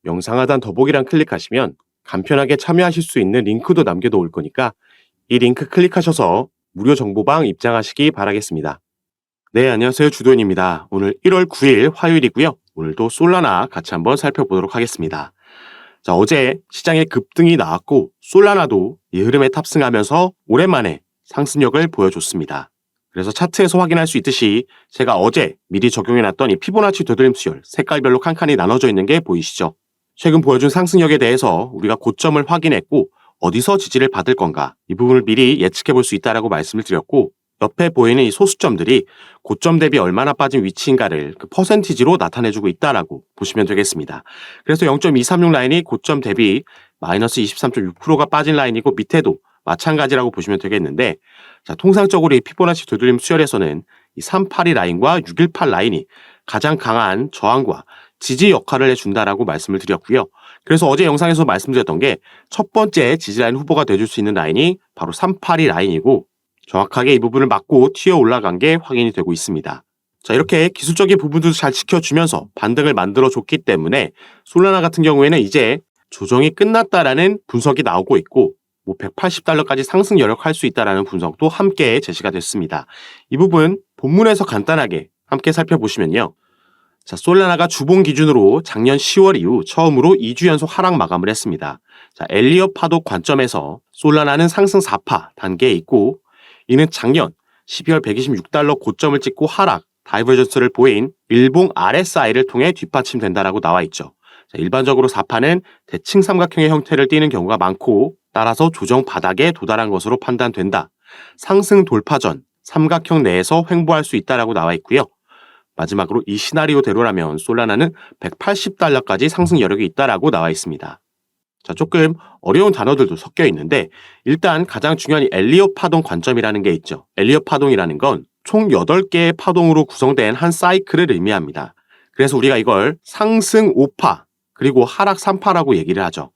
영상 하단 더보기란 클릭하시면 간편하게 참여하실 수 있는 링크도 남겨놓을 거니까 이 링크 클릭하셔서 무료 정보방 입장하시기 바라겠습니다. 네, 안녕하세요. 주도현입니다. 오늘 1월 9일 화요일이고요. 오늘도 솔라나 같이 한번 살펴보도록 하겠습니다. 자, 어제 시장에 급등이 나왔고 솔라나도 이 흐름에 탑승하면서 오랜만에 상승력을 보여줬습니다. 그래서 차트에서 확인할 수 있듯이 제가 어제 미리 적용해놨던 이 피보나치 되돌림 수열 색깔별로 칸칸이 나눠져 있는 게 보이시죠? 최근 보여준 상승력에 대해서 우리가 고점을 확인했고 어디서 지지를 받을 건가 이 부분을 미리 예측해 볼 수 있다라고 말씀을 드렸고 옆에 보이는 이 소수점들이 고점 대비 얼마나 빠진 위치인가를 그 퍼센티지로 나타내주고 있다라고 보시면 되겠습니다. 그래서 0.236 라인이 고점 대비 마이너스 23.6%가 빠진 라인이고 밑에도 마찬가지라고 보시면 되겠는데 자, 통상적으로 이 피보나치 되돌림 수열에서는 이 382 라인과 618 라인이 가장 강한 저항과 지지 역할을 해준다라고 말씀을 드렸고요. 그래서 어제 영상에서 말씀드렸던 게 첫 번째 지지라인 후보가 돼줄 수 있는 라인이 바로 382 라인이고 정확하게 이 부분을 맞고 튀어 올라간 게 확인이 되고 있습니다. 자, 이렇게 기술적인 부분도 잘 지켜주면서 반등을 만들어줬기 때문에 솔라나 같은 경우에는 이제 조정이 끝났다라는 분석이 나오고 있고 180달러까지 상승 여력할 수 있다라는 분석도 함께 제시가 됐습니다. 이 부분 본문에서 간단하게 함께 살펴보시면요. 자, 솔라나가 주봉 기준으로 작년 10월 이후 처음으로 2주 연속 하락 마감을 했습니다. 자, 엘리엇 파도 관점에서 솔라나는 상승 4파 단계에 있고 이는 작년 12월 126달러 고점을 찍고 하락, 다이버전스를 보인 일봉 RSI를 통해 뒷받침된다라고 나와 있죠. 자, 일반적으로 4파는 대칭 삼각형의 형태를 띠는 경우가 많고 따라서 조정 바닥에 도달한 것으로 판단된다. 상승 돌파 전 삼각형 내에서 횡보할 수 있다라고 나와 있고요. 마지막으로 이 시나리오대로라면 솔라나는 180달러까지 상승 여력이 있다라고 나와 있습니다. 자, 조금 어려운 단어들도 섞여 있는데 일단 가장 중요한 이 엘리엇 파동 관점이라는 게 있죠. 엘리엇 파동이라는 건 총 8개의 파동으로 구성된 한 사이클을 의미합니다. 그래서 우리가 이걸 상승 5파 그리고 하락 3파라고 얘기를 하죠.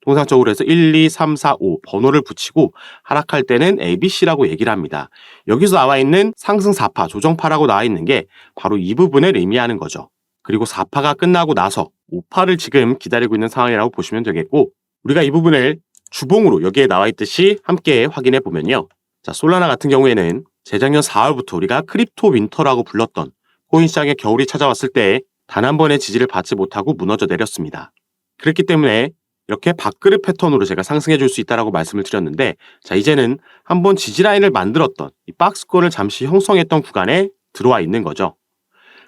통상적으로 해서 1, 2, 3, 4, 5 번호를 붙이고 하락할 때는 ABC라고 얘기를 합니다. 여기서 나와 있는 상승 4파, 조정파라고 나와 있는 게 바로 이 부분을 의미하는 거죠. 그리고 4파가 끝나고 나서 5파를 지금 기다리고 있는 상황이라고 보시면 되겠고 우리가 이 부분을 주봉으로 여기에 나와 있듯이 함께 확인해 보면요. 자, 솔라나 같은 경우에는 재작년 4월부터 우리가 크립토 윈터라고 불렀던 코인 시장에 겨울이 찾아왔을 때 단 한 번의 지지를 받지 못하고 무너져 내렸습니다. 그렇기 때문에 이렇게 밥그릇 패턴으로 제가 상승해 줄 수 있다라고 말씀을 드렸는데 자, 이제는 한번 지지라인을 만들었던 이 박스권을 잠시 형성했던 구간에 들어와 있는 거죠.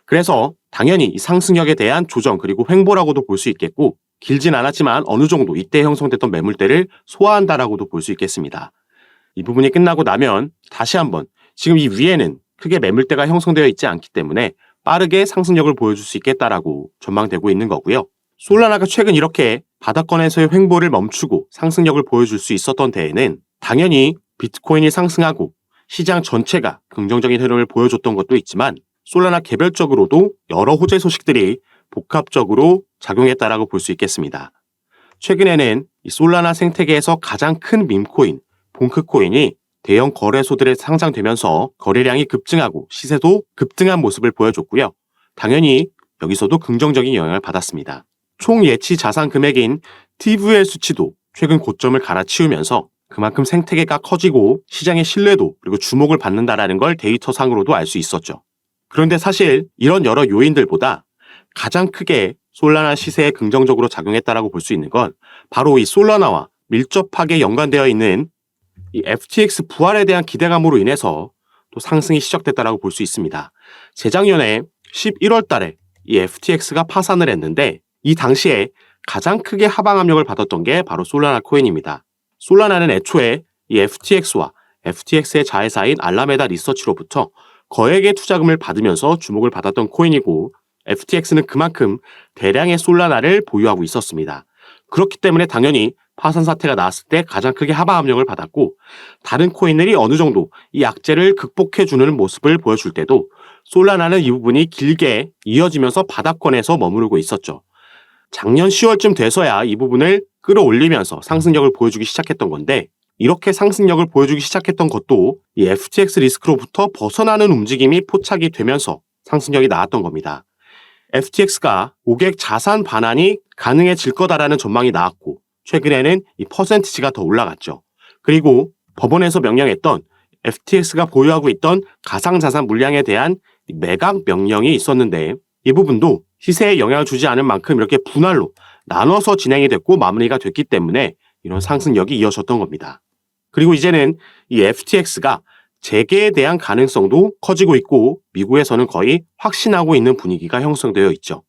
그래서 당연히 이 상승력에 대한 조정 그리고 횡보라고도 볼 수 있겠고 길진 않았지만 어느 정도 이때 형성됐던 매물대를 소화한다라고도 볼 수 있겠습니다. 이 부분이 끝나고 나면 다시 한번 지금 이 위에는 크게 매물대가 형성되어 있지 않기 때문에 빠르게 상승력을 보여줄 수 있겠다라고 전망되고 있는 거고요. 솔라나가 최근 이렇게 바닥권에서의 횡보를 멈추고 상승력을 보여줄 수 있었던 데에는 당연히 비트코인이 상승하고 시장 전체가 긍정적인 흐름을 보여줬던 것도 있지만 솔라나 개별적으로도 여러 호재 소식들이 복합적으로 작용했다라고 볼 수 있겠습니다. 최근에는 이 솔라나 생태계에서 가장 큰 밈코인, 봉크코인이 대형 거래소들에 상장되면서 거래량이 급증하고 시세도 급등한 모습을 보여줬고요. 당연히 여기서도 긍정적인 영향을 받았습니다. 총 예치 자산 금액인 TVL 수치도 최근 고점을 갈아치우면서 그만큼 생태계가 커지고 시장의 신뢰도 그리고 주목을 받는다라는 걸 데이터상으로도 알 수 있었죠. 그런데 사실 이런 여러 요인들보다 가장 크게 솔라나 시세에 긍정적으로 작용했다라고 볼 수 있는 건 바로 이 솔라나와 밀접하게 연관되어 있는 이 FTX 부활에 대한 기대감으로 인해서 또 상승이 시작됐다라고 볼 수 있습니다. 재작년에 11월 달에 이 FTX가 파산을 했는데 이 당시에 가장 크게 하방 압력을 받았던 게 바로 솔라나 코인입니다. 솔라나는 애초에 이 FTX와 FTX의 자회사인 알라메다 리서치로부터 거액의 투자금을 받으면서 주목을 받았던 코인이고 FTX는 그만큼 대량의 솔라나를 보유하고 있었습니다. 그렇기 때문에 당연히 파산 사태가 나왔을 때 가장 크게 하방 압력을 받았고 다른 코인들이 어느 정도 이 악재를 극복해주는 모습을 보여줄 때도 솔라나는 이 부분이 길게 이어지면서 바닥권에서 머무르고 있었죠. 작년 10월쯤 돼서야 이 부분을 끌어올리면서 상승력을 보여주기 시작했던 건데 이렇게 상승력을 보여주기 시작했던 것도 이 FTX 리스크로부터 벗어나는 움직임이 포착이 되면서 상승력이 나왔던 겁니다. FTX가 고객 자산 반환이 가능해질 거다라는 전망이 나왔고 최근에는 이 퍼센티지가 더 올라갔죠. 그리고 법원에서 명령했던 FTX가 보유하고 있던 가상자산 물량에 대한 매각 명령이 있었는데 이 부분도 시세에 영향을 주지 않을 만큼 이렇게 분할로 나눠서 진행이 됐고 마무리가 됐기 때문에 이런 상승력이 이어졌던 겁니다. 그리고 이제는 이 FTX가 재개에 대한 가능성도 커지고 있고 미국에서는 거의 확신하고 있는 분위기가 형성되어 있죠.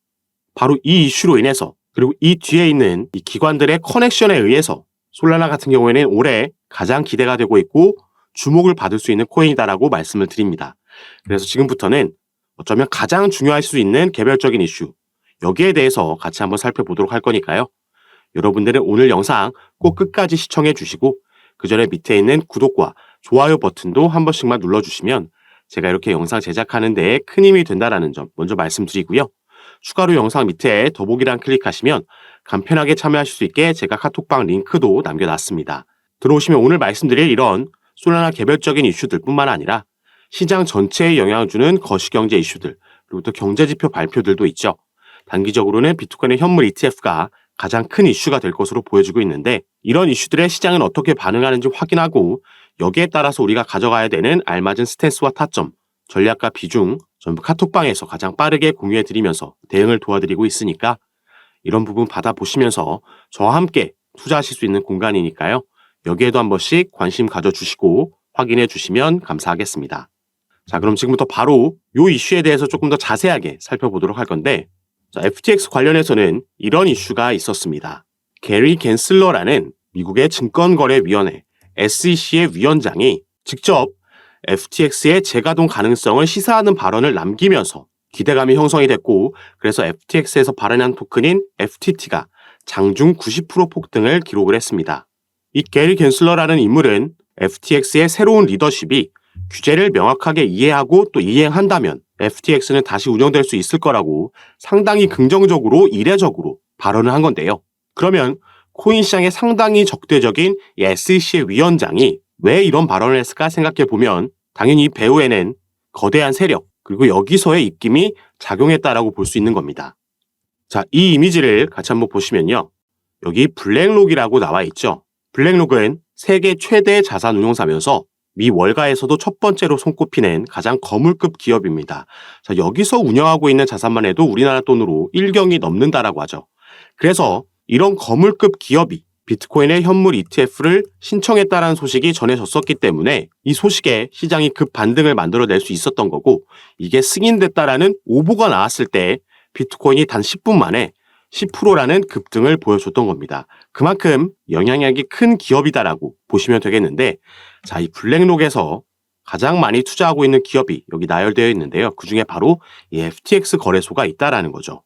바로 이 이슈로 인해서 그리고 이 뒤에 있는 이 기관들의 커넥션에 의해서 솔라나 같은 경우에는 올해 가장 기대가 되고 있고 주목을 받을 수 있는 코인이다라고 말씀을 드립니다. 그래서 지금부터는 어쩌면 가장 중요할 수 있는 개별적인 이슈 여기에 대해서 같이 한번 살펴보도록 할 거니까요. 여러분들은 오늘 영상 꼭 끝까지 시청해 주시고 그 전에 밑에 있는 구독과 좋아요 버튼도 한 번씩만 눌러주시면 제가 이렇게 영상 제작하는 데에 큰 힘이 된다는 점 먼저 말씀드리고요. 추가로 영상 밑에 더보기란 클릭하시면 간편하게 참여하실 수 있게 제가 카톡방 링크도 남겨놨습니다. 들어오시면 오늘 말씀드릴 이런 솔라나 개별적인 이슈들 뿐만 아니라 시장 전체에 영향을 주는 거시경제 이슈들 그리고 또 경제지표 발표들도 있죠. 단기적으로는 비트코인의 현물 ETF가 가장 큰 이슈가 될 것으로 보여지고 있는데 이런 이슈들의 시장은 어떻게 반응하는지 확인하고 여기에 따라서 우리가 가져가야 되는 알맞은 스탠스와 타점, 전략과 비중 전부 카톡방에서 가장 빠르게 공유해드리면서 대응을 도와드리고 있으니까 이런 부분 받아보시면서 저와 함께 투자하실 수 있는 공간이니까요. 여기에도 한 번씩 관심 가져주시고 확인해 주시면 감사하겠습니다. 자, 그럼 지금부터 바로 이 이슈에 대해서 조금 더 자세하게 살펴보도록 할 건데 자, FTX 관련해서는 이런 이슈가 있었습니다. 게리 갠슬러라는 미국의 증권거래위원회 SEC의 위원장이 직접 FTX의 재가동 가능성을 시사하는 발언을 남기면서 기대감이 형성이 됐고 그래서 FTX에서 발행한 토큰인 FTT가 장중 90% 폭등을 기록을 했습니다. 이 게리 갠슬러라는 인물은 FTX의 새로운 리더십이 규제를 명확하게 이해하고 또 이행한다면 FTX는 다시 운영될 수 있을 거라고 상당히 긍정적으로 이례적으로 발언을 한 건데요. 그러면 코인 시장에 상당히 적대적인 이 SEC의 위원장이 왜 이런 발언을 했을까 생각해 보면 당연히 배후에는 거대한 세력 그리고 여기서의 입김이 작용했다라고 볼 수 있는 겁니다. 자, 이 이미지를 같이 한번 보시면요. 여기 블랙록이라고 나와 있죠. 블랙록은 세계 최대 자산 운용사면서 미 월가에서도 첫 번째로 손꼽히는 가장 거물급 기업입니다. 자, 여기서 운영하고 있는 자산만 해도 우리나라 돈으로 1경이 넘는다라고 하죠. 그래서 이런 거물급 기업이 비트코인의 현물 ETF를 신청했다라는 소식이 전해졌었기 때문에 이 소식에 시장이 급 반등을 만들어낼 수 있었던 거고 이게 승인됐다라는 오보가 나왔을 때 비트코인이 단 10분 만에 10%라는 급등을 보여줬던 겁니다. 그만큼 영향력이 큰 기업이다라고 보시면 되겠는데 자, 이 블랙록에서 가장 많이 투자하고 있는 기업이 여기 나열되어 있는데요. 그중에 바로 이 FTX 거래소가 있다라는 거죠.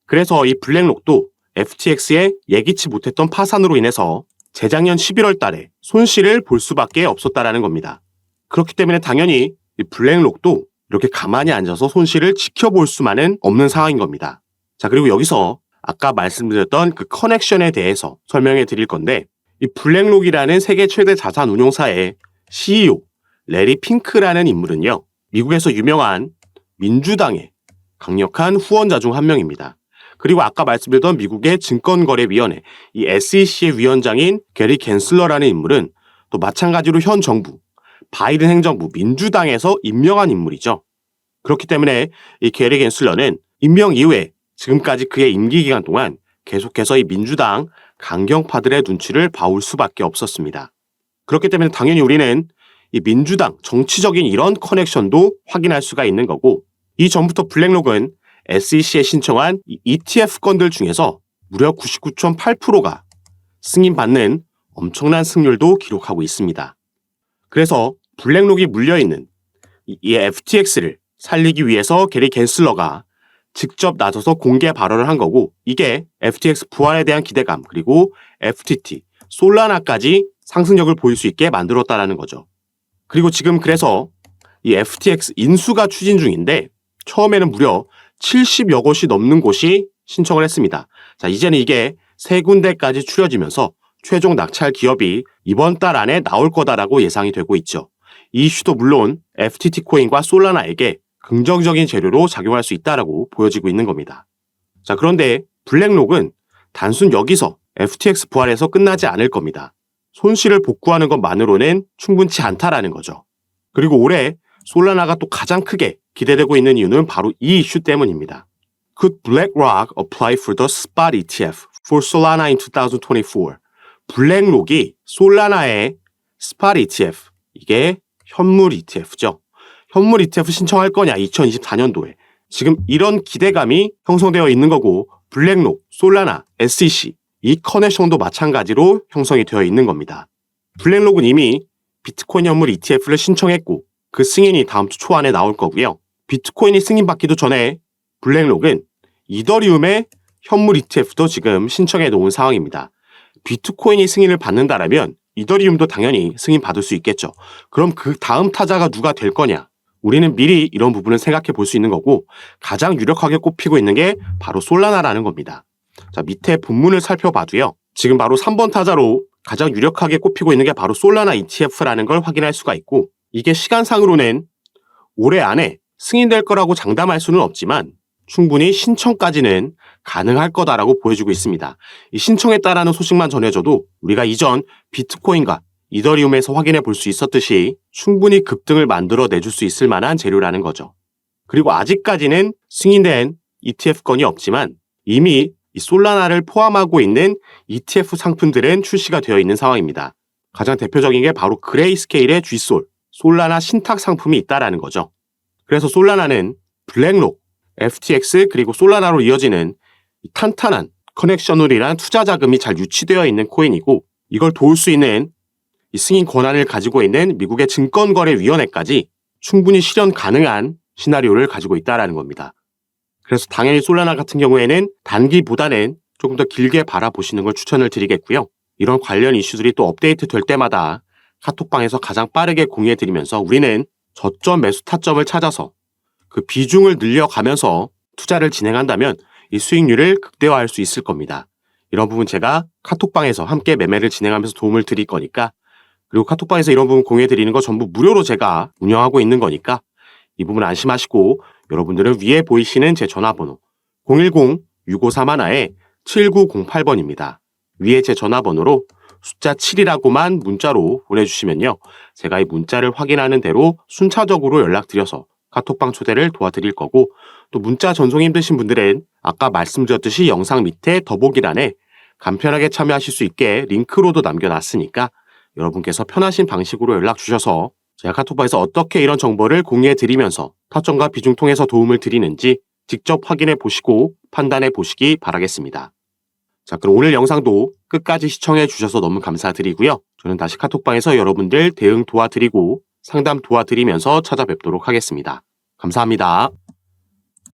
그래서 이 블랙록도 FTX의 예기치 못했던 파산으로 인해서 재작년 11월 달에 손실을 볼 수밖에 없었다라는 겁니다. 그렇기 때문에 당연히 이 블랙록도 이렇게 가만히 앉아서 손실을 지켜볼 수만은 없는 상황인 겁니다. 자, 그리고 여기서 아까 말씀드렸던 그 커넥션에 대해서 설명해 드릴 건데 이 블랙록이라는 세계 최대 자산 운용사의 CEO 레리 핑크라는 인물은요. 미국에서 유명한 민주당의 강력한 후원자 중 한 명입니다. 그리고 아까 말씀드렸던 미국의 증권거래위원회 이 SEC의 위원장인 게리 갠슬러라는 인물은 또 마찬가지로 현 정부 바이든 행정부 민주당에서 임명한 인물이죠. 그렇기 때문에 이 게리 갠슬러는 임명 이후에 지금까지 그의 임기 기간 동안 계속해서 이 민주당 강경파들의 눈치를 봐올 수밖에 없었습니다. 그렇기 때문에 당연히 우리는 이 민주당 정치적인 이런 커넥션도 확인할 수가 있는 거고 이 전부터 블랙록은 SEC에 신청한 이 ETF 건들 중에서 무려 99.8%가 승인받는 엄청난 승률도 기록하고 있습니다. 그래서 블랙록이 물려있는 이 FTX를 살리기 위해서 게리 갠슬러가 직접 나서서 공개 발언을 한 거고 이게 FTX 부활에 대한 기대감 그리고 FTT, 솔라나까지 상승력을 보일 수 있게 만들었다라는 거죠. 그리고 지금 그래서 이 FTX 인수가 추진 중인데 처음에는 무려 70여 곳이 넘는 곳이 신청을 했습니다. 자, 이제는 이게 3군데까지 추려지면서 최종 낙찰 기업이 이번 달 안에 나올 거다라고 예상이 되고 있죠. 이 이슈도 물론 FTT 코인과 솔라나에게 긍정적인 재료로 작용할 수 있다라고 보여지고 있는 겁니다. 자, 그런데 블랙록은 단순 여기서 FTX 부활에서 끝나지 않을 겁니다. 손실을 복구하는 것만으로는 충분치 않다라는 거죠. 그리고 올해 솔라나가 또 가장 크게 기대되고 있는 이유는 바로 이 이슈 때문입니다. Could BlackRock apply for the spot ETF for Solana in 2024? 블랙록이 솔라나의 스팟 ETF, 이게 현물 ETF죠. 현물 ETF 신청할 거냐 2024년도에. 지금 이런 기대감이 형성되어 있는 거고 블랙록, 솔라나, SEC 이 커넥션도 마찬가지로 형성이 되어 있는 겁니다. 블랙록은 이미 비트코인 현물 ETF를 신청했고 그 승인이 다음 주 초안에 나올 거고요. 비트코인이 승인받기도 전에 블랙록은 이더리움의 현물 ETF도 지금 신청해 놓은 상황입니다. 비트코인이 승인을 받는다라면 이더리움도 당연히 승인받을 수 있겠죠. 그럼 그 다음 타자가 누가 될 거냐? 우리는 미리 이런 부분을 생각해 볼 수 있는 거고 가장 유력하게 꼽히고 있는 게 바로 솔라나라는 겁니다. 자, 밑에 본문을 살펴봐도요. 지금 바로 3번 타자로 가장 유력하게 꼽히고 있는 게 바로 솔라나 ETF라는 걸 확인할 수가 있고 이게 시간상으로는 올해 안에 승인될 거라고 장담할 수는 없지만 충분히 신청까지는 가능할 거다라고 보여지고 있습니다. 이 신청했다라는 소식만 전해져도 우리가 이전 비트코인과 이더리움에서 확인해 볼 수 있었듯이 충분히 급등을 만들어 내줄 수 있을 만한 재료라는 거죠. 그리고 아직까지는 승인된 ETF건이 없지만 이미 이 솔라나를 포함하고 있는 ETF 상품들은 출시가 되어 있는 상황입니다. 가장 대표적인 게 바로 그레이스케일의 G솔, 솔라나 신탁 상품이 있다라는 거죠. 그래서 솔라나는 블랙록, FTX 그리고 솔라나로 이어지는 탄탄한 커넥션으로 투자 자금이 잘 유치되어 있는 코인이고 이걸 도울 수 있는 이 승인 권한을 가지고 있는 미국의 증권거래위원회까지 충분히 실현 가능한 시나리오를 가지고 있다는 겁니다. 그래서 당연히 솔라나 같은 경우에는 단기보다는 조금 더 길게 바라보시는 걸 추천을 드리겠고요. 이런 관련 이슈들이 또 업데이트 될 때마다 카톡방에서 가장 빠르게 공유해드리면서 우리는 저점 매수 타점을 찾아서 그 비중을 늘려가면서 투자를 진행한다면 이 수익률을 극대화할 수 있을 겁니다. 이런 부분 제가 카톡방에서 함께 매매를 진행하면서 도움을 드릴 거니까 그리고 카톡방에서 이런 부분 공유해드리는 거 전부 무료로 제가 운영하고 있는 거니까 이 부분 안심하시고 여러분들은 위에 보이시는 제 전화번호 010-6531-7908번입니다. 위에 제 전화번호로 숫자 7이라고만 문자로 보내주시면요. 제가 이 문자를 확인하는 대로 순차적으로 연락드려서 카톡방 초대를 도와드릴 거고 또 문자 전송이 힘드신 분들은 아까 말씀드렸듯이 영상 밑에 더보기란에 간편하게 참여하실 수 있게 링크로도 남겨놨으니까 여러분께서 편하신 방식으로 연락 주셔서 제가 카톡방에서 어떻게 이런 정보를 공유해 드리면서 타점과 비중 통해서 도움을 드리는지 직접 확인해 보시고 판단해 보시기 바라겠습니다. 자, 그럼 오늘 영상도 끝까지 시청해 주셔서 너무 감사드리고요. 저는 다시 카톡방에서 여러분들 대응 도와드리고 상담 도와드리면서 찾아뵙도록 하겠습니다. 감사합니다.